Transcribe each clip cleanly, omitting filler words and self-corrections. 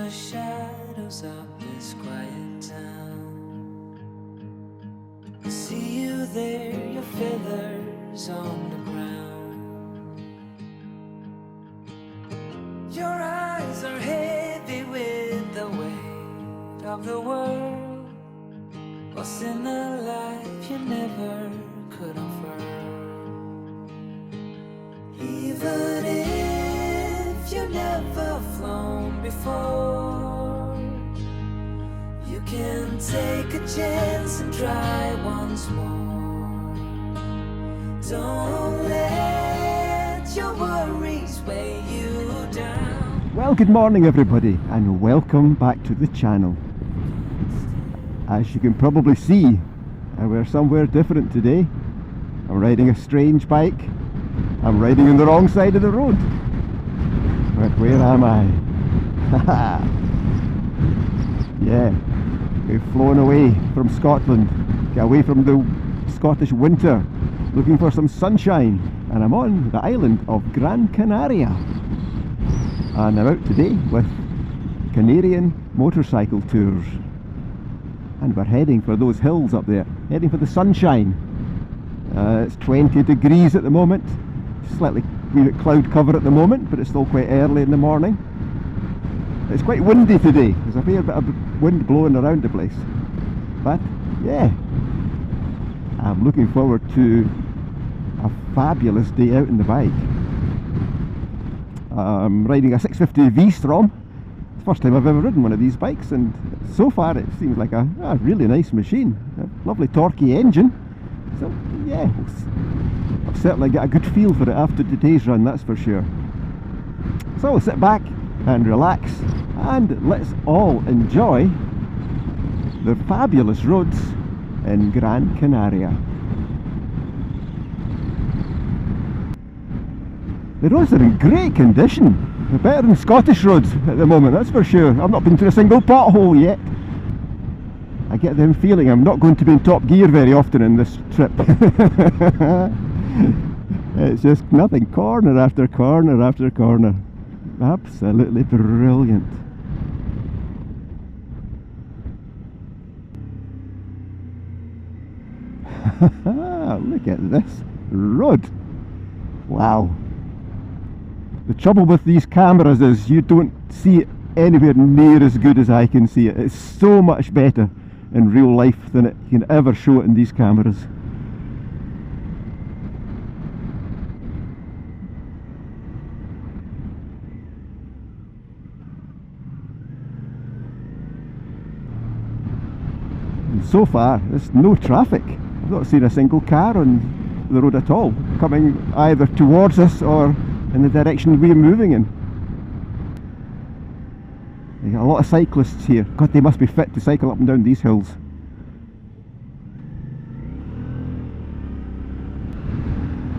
the shadows of this quiet town. I see you there, your feathers on the ground. Your eyes are heavy with the weight of the world. What's in a life you never could afford? Even if you never flown before, you can take a chance and try once more. Don't let your worries weigh you down. Well, good morning everybody and welcome back to the channel. As you can probably see, we're somewhere different today. I'm riding a strange bike. I'm riding on the wrong side of the road. But where am I? Yeah, we've flown away from Scotland, get away from the Scottish winter, looking for some sunshine, and I'm on the island of Gran Canaria. And I'm out today with Canary Motorcycle Tours. And we're heading for those hills up there, heading for the sunshine. It's 20 degrees at the moment, slightly wee bit cloud cover at the moment, but it's still quite early in the morning. It's quite windy today, there's a fair bit of wind blowing around the place. But yeah, I'm looking forward to a fabulous day out in the bike. I'm riding a 650 V-Strom. It's the first time I've ever ridden one of these bikes, and so far it seems like a really nice machine. A lovely torquey engine. So yeah, I've certainly got a good feel for it after today's run, that's for sure. So we'll sit back and relax and let's all enjoy the fabulous roads in Gran Canaria. The roads are in great condition. They're better than Scottish roads at the moment, that's for sure. I've not been to a single pothole yet. I get the feeling I'm not going to be in top gear very often in this trip. It's just nothing, corner after corner after corner. Absolutely brilliant. Look at this road. Wow. The trouble with these cameras is you don't see it anywhere near as good as I can see it. It's so much better in real life than it can ever show it in these cameras. And so far there's no traffic. I've not seen a single car on the road at all, coming either towards us or in the direction we're moving in. There's a lot of cyclists here. God, they must be fit to cycle up and down these hills.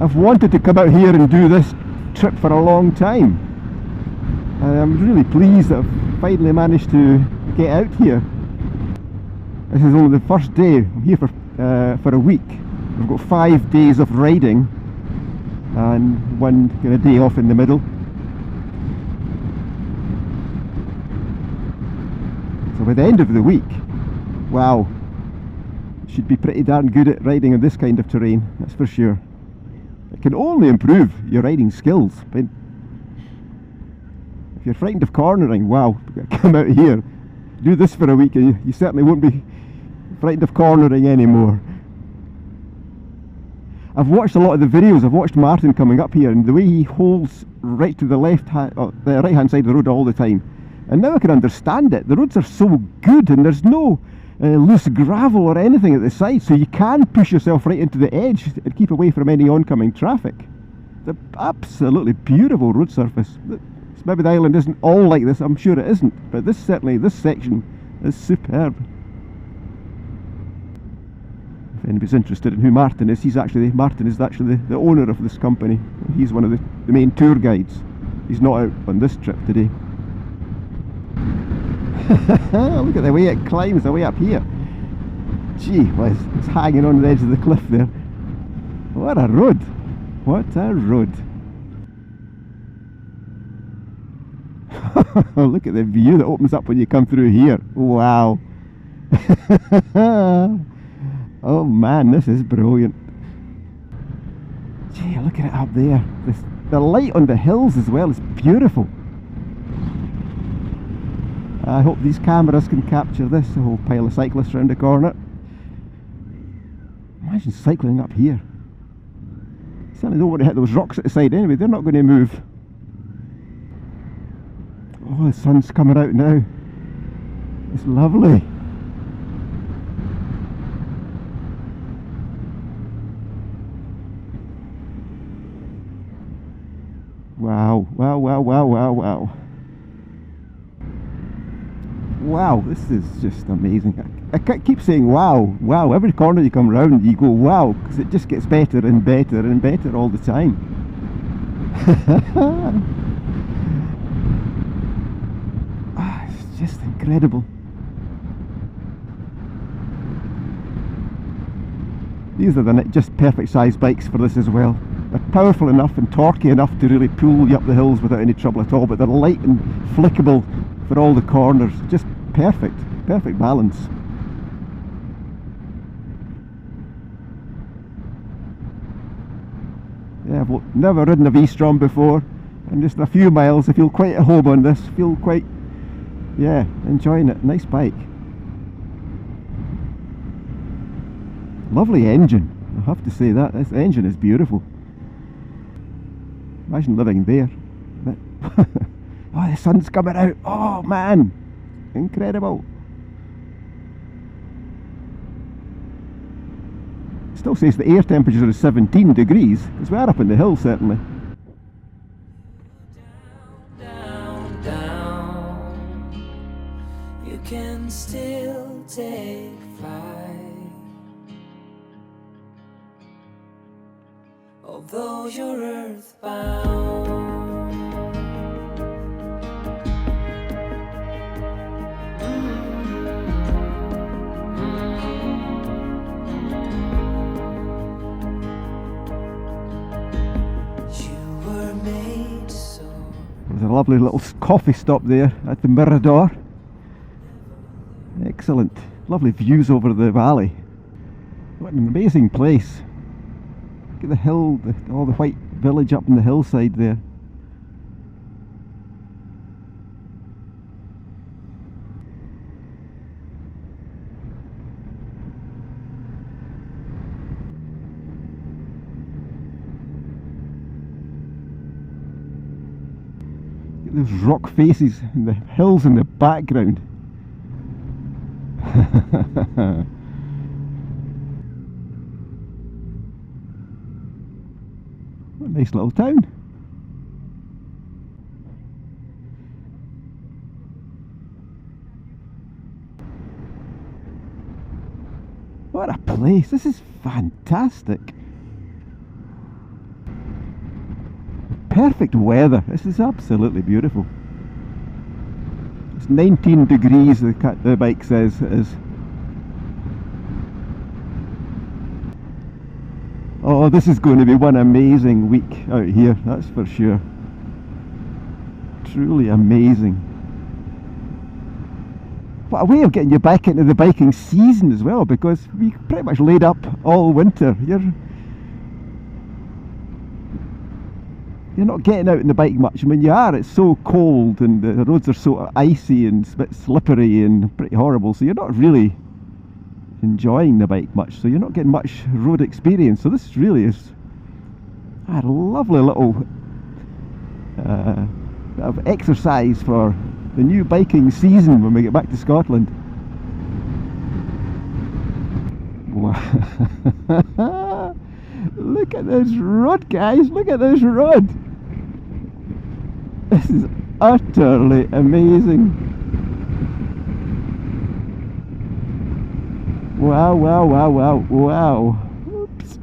I've wanted to come out here and do this trip for a long time. I'm really pleased that I've finally managed to get out here. This is only the first day. I'm here for a week. We've got 5 days of riding and one kind of day off in the middle. So by the end of the week, wow, should be pretty darn good at riding on this kind of terrain, that's for sure. It can only improve your riding skills. But if you're frightened of cornering, wow, you've got to come out here, do this for a week and you certainly won't be frightened of cornering anymore. I've watched a lot of the videos. I've watched Martin coming up here and the way he holds right to the the right hand side of the road all the time. And now I can understand it. The roads are so good and there's no loose gravel or anything at the side, so you can push yourself right into the edge and keep away from any oncoming traffic. It's an absolutely beautiful road surface. Maybe the island isn't all like this, I'm sure it isn't, but this section is superb. If anybody's interested in who Martin is, Martin is actually the owner of this company. He's one of the main tour guides. He's not out on this trip today. Look at the way it climbs, the way up here. Gee whiz, it's hanging on the edge of the cliff there. What a road! What a road! Look at the view that opens up when you come through here. Wow. Oh man, this is brilliant. Gee, look at it up there. The light on the hills as well is beautiful. I hope these cameras can capture this, a whole pile of cyclists round the corner. Imagine cycling up here. Certainly don't want to hit those rocks at the side anyway, they're not going to move. Oh, the sun's coming out now. It's lovely. Wow, wow, wow, wow, wow, wow. Wow, this is just amazing. I keep saying wow, wow. Every corner you come round you go wow, because it just gets better and better and better all the time. It's just incredible. These are the just perfect size bikes for this as well. They're powerful enough and torquey enough to really pull you up the hills without any trouble at all, but they're light and flickable for all the corners. Just perfect balance. Yeah, I've never ridden a V-Strom before, and just a few miles I feel quite at home on this. Feel quite, yeah, enjoying it. Nice bike. Lovely engine, I have to say that. This engine is beautiful. Imagine living there. Oh, the sun's coming out. Oh man, incredible. Still says the air temperature is 17 degrees, because we are up in the hill certainly. Down, down, you can still take flight, although you're earthbound. There's a lovely little coffee stop there at the Mirador. Excellent. Lovely views over the valley. What an amazing place. Look at the hill, all the white village up on the hillside there. Those rock faces and the hills in the background. What a nice little town. What a place, this is fantastic. Perfect weather, this is absolutely beautiful. It's 19 degrees, the bike says it is. Oh, this is going to be one amazing week out here, that's for sure. Truly amazing. What a way of getting you back into the biking season as well, because we pretty much laid up all winter. You're not getting out on the bike much, and when you are, it's so cold and the roads are so icy and a bit slippery and pretty horrible, so you're not really enjoying the bike much, so you're not getting much road experience. So this really is a lovely little bit of exercise for the new biking season when we get back to Scotland. Wow. Look at this road, guys, look at this road. This is utterly amazing. Wow, wow, wow, wow, wow. Oops.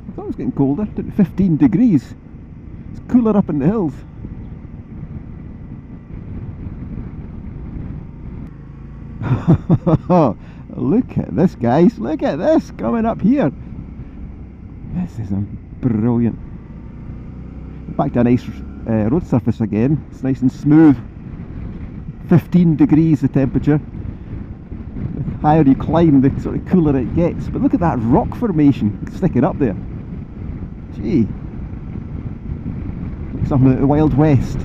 I thought it was getting colder, 15 degrees. It's cooler up in the hills. Look at this, guys. Look at this coming up here. This is brilliant. Back to a nice road surface again. It's nice and smooth. 15 degrees the temperature. The higher you climb, the sort of cooler it gets. But look at that rock formation sticking up there. Gee. Like something like the Wild West.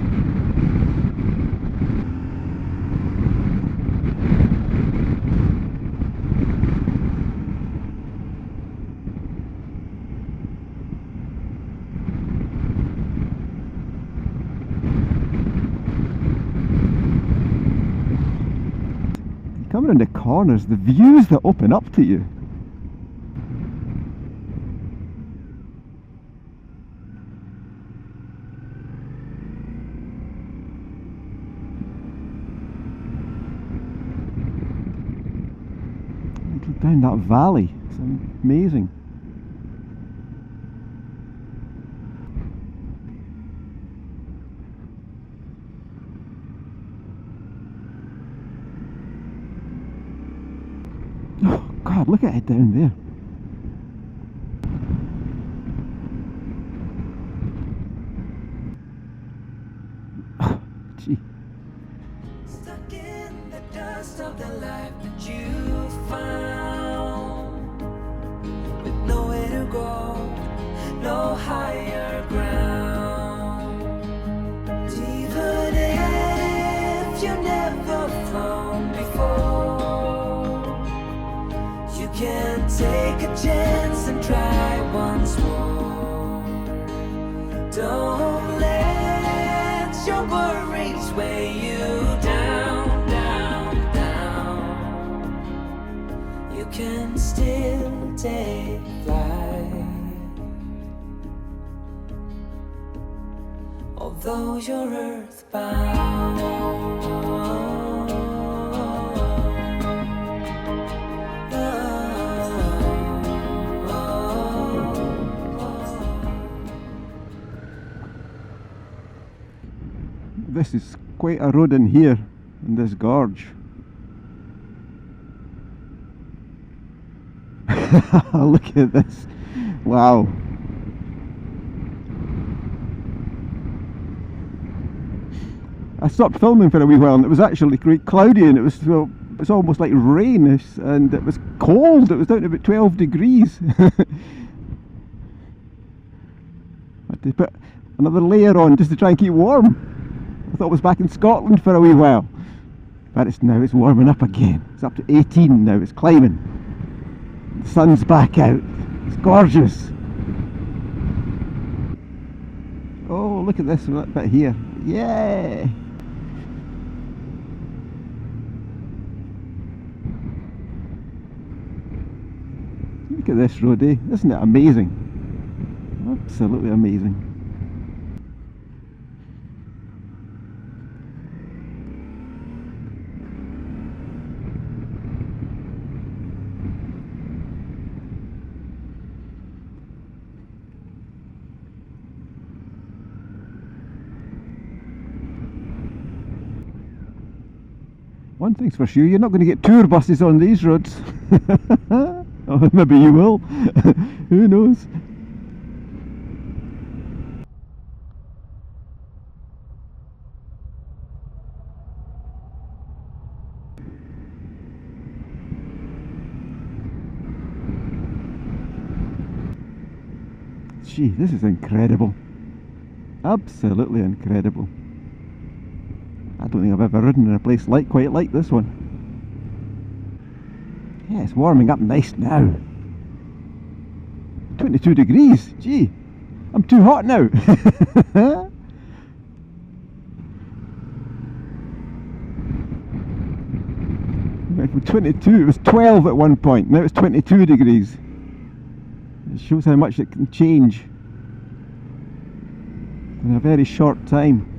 Coming around the corners, the views that open up to you. Look down that valley, it's amazing. Oh God, look at it down there. Oh, gee. Stuck in the dust of the life that you found, with nowhere to go, no higher ground. Even if you never flown before, you can take a chance and try once more. Don't let your worries weigh you down, down, down. You can still take flight, although you're earthbound. This is quite a road in here, in this gorge. Look at this. Wow. I stopped filming for a wee while and it was actually quite cloudy and it was, well, it's almost like rain, and it was cold. It was down to about 12 degrees. I had to put another layer on just to try and keep warm. I thought I was back in Scotland for a wee while, but it's warming up again. It's up to 18 now, it's climbing. The sun's back out, it's gorgeous. Oh, look at this bit here, yay! Look at this road, eh? Isn't it amazing? Absolutely amazing. One thing's for sure, you're not going to get tour buses on these roads. Or maybe you will. Who knows? Gee, this is incredible. Absolutely incredible. I don't think I've ever ridden in a place quite like this one. Yeah, it's warming up nice now. 22 degrees, gee, I'm too hot now. Went from 22, it was 12 at one point, now it's 22 degrees. It shows how much it can change in a very short time.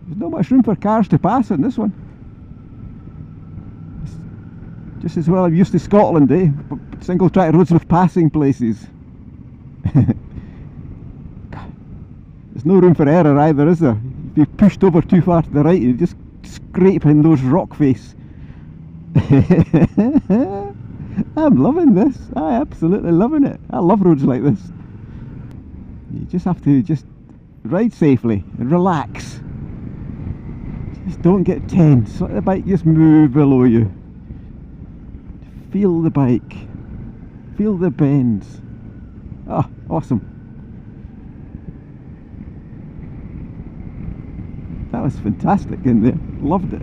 There's not much room for cars to pass on this one. It's just as well I'm used to Scotland, eh? Single track roads with passing places. There's no room for error either, is there? If you're pushed over too far to the right, you just scraping those rock face. I'm loving this. I absolutely loving it. I love roads like this. You just have to just ride safely and relax. Just don't get tense. Let the bike just move below you. Feel the bike. Feel the bends. Ah, awesome. That was fantastic in there. Loved it.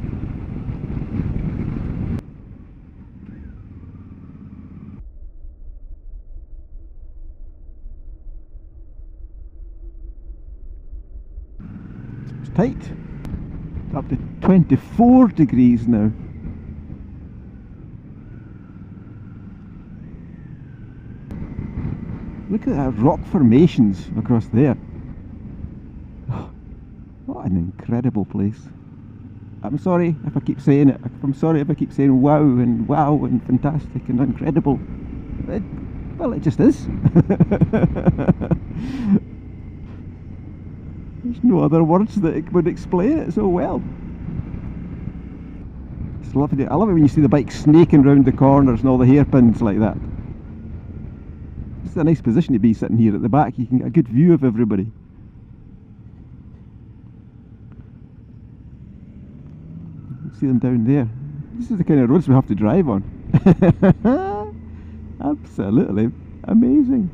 It's tight. Up to 24 degrees now. Look at that rock formations across there. Oh, what an incredible place. I'm sorry if I keep saying it. I'm sorry if I keep saying wow and fantastic and incredible. Well, it just is. There's no other words that would explain it so well. It's lovely. I love it when you see the bike snaking round the corners and all the hairpins like that. It's a nice position to be sitting here at the back. You can get a good view of everybody. You can see them down there. This is the kind of roads we have to drive on. Absolutely amazing.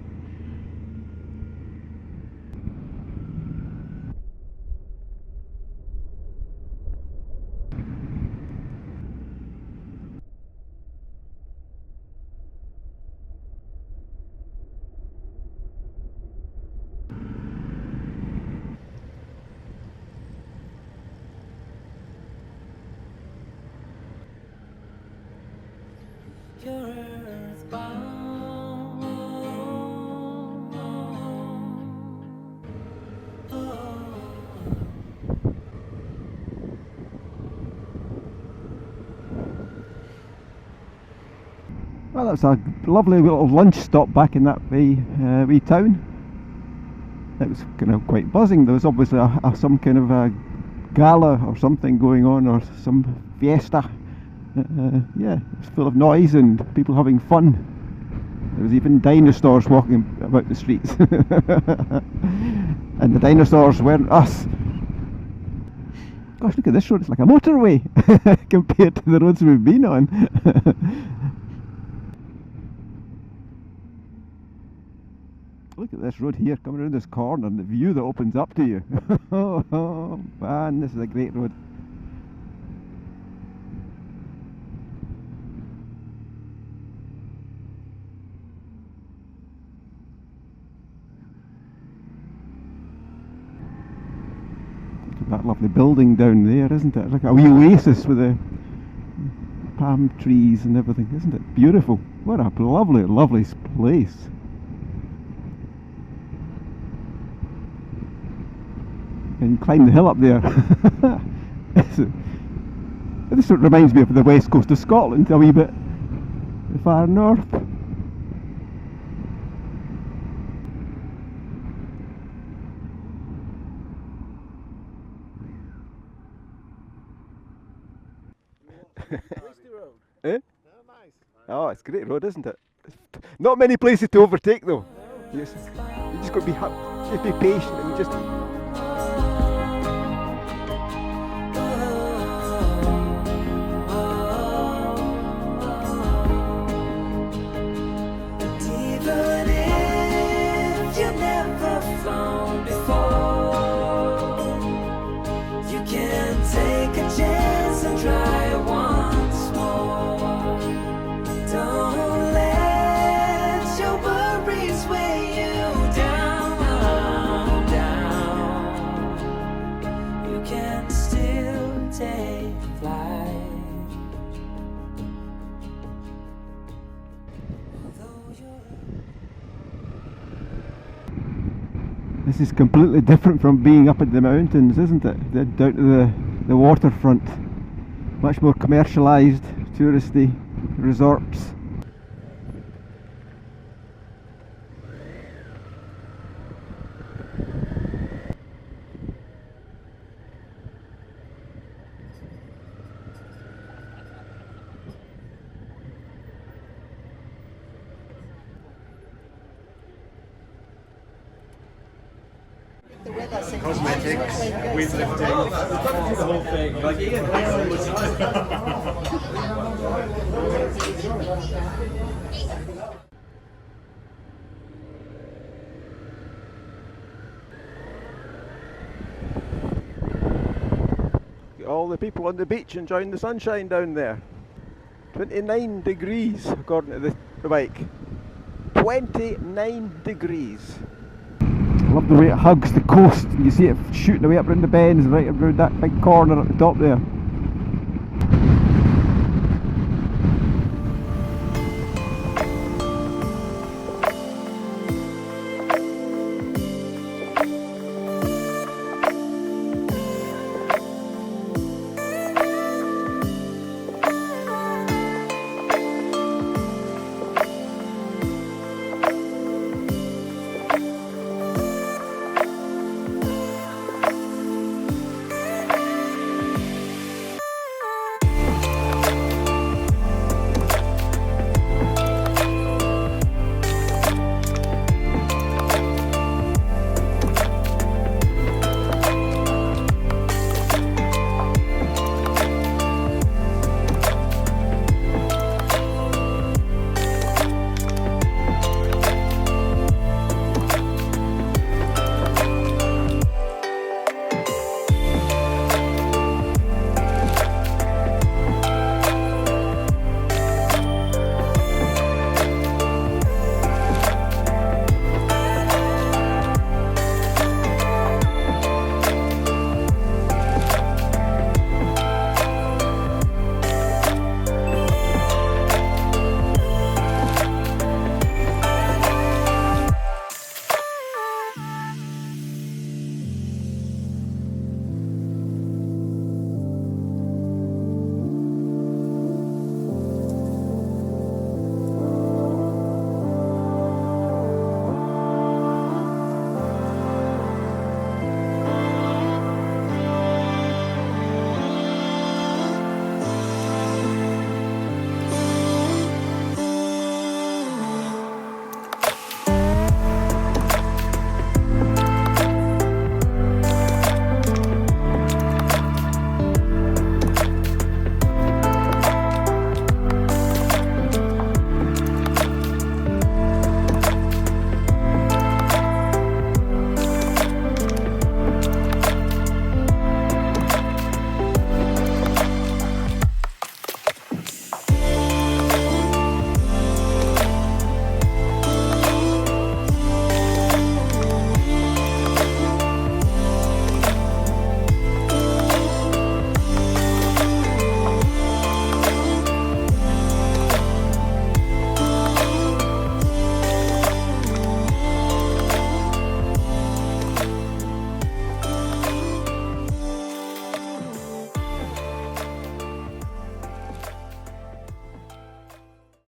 You're earthbound. Well, that's a lovely little lunch stop back in that wee town. It was kind of quite buzzing. There was obviously some kind of a gala or something going on, or some fiesta. Yeah, it was full of noise and people having fun. There was even dinosaurs walking about the streets. And the dinosaurs weren't us. Gosh, look at this road, it's like a motorway compared to the roads we've been on. Look at this road here, coming around this corner and the view that opens up to you. Oh man, this is a great road. That lovely building down there, isn't it? It's like a wee oasis with the palm trees and everything, isn't it? Beautiful. What a lovely, lovely place. And you climb the hill up there. This sort of reminds me of the west coast of Scotland, a wee bit far north. Eh? Oh, it's a great road, isn't it? Not many places to overtake though. You just got to be patient and just. Even if you never flown before, you can take a chance and try once more. Don't let your worries weigh you down, down. You can still take flight. Although you're This is completely different from being up in the mountains, isn't it? Down to the waterfront. Much more commercialised, touristy resorts. Cosmetics, weightlifting, the whole thing. Like, Ian, all the people on the beach enjoying the sunshine down there. 29 degrees according to the bike. 29 degrees. I love the way it hugs the coast. You see it shooting away up around the bends, right around that big corner at the top there.